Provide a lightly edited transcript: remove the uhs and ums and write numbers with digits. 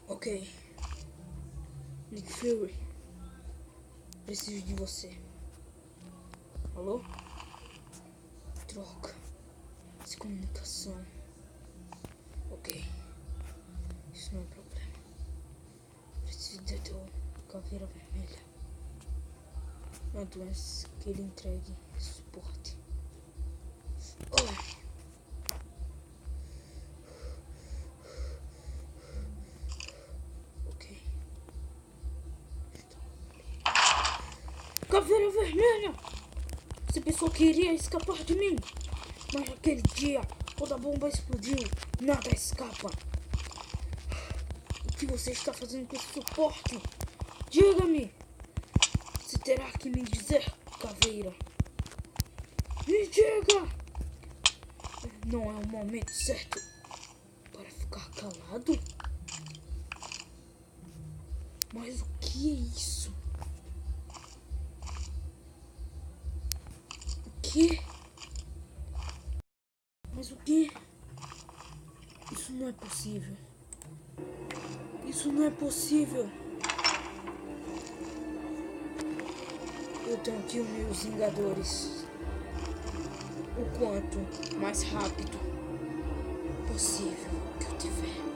Ok. Nick Fury. Preciso de você. Alô? Troca. Descomunicação. Ok. Isso não é problema. Preciso de teu caveira vermelha. Uma doença que ele entregue suporte. Oh. Ok. Caveira vermelha! Você pensou que iria escapar de mim? Mas aquele dia, quando a bomba explodiu, nada escapa. O que você está fazendo com esse suporte? Diga-me! Você terá que me dizer, caveira. Me diga! Não é o momento certo para ficar calado? Mas o que é isso? O que? Mas o que? Isso não é possível. Isso não é possível. Eu tenho que unir os Vingadores o quanto mais rápido possível que eu tiver.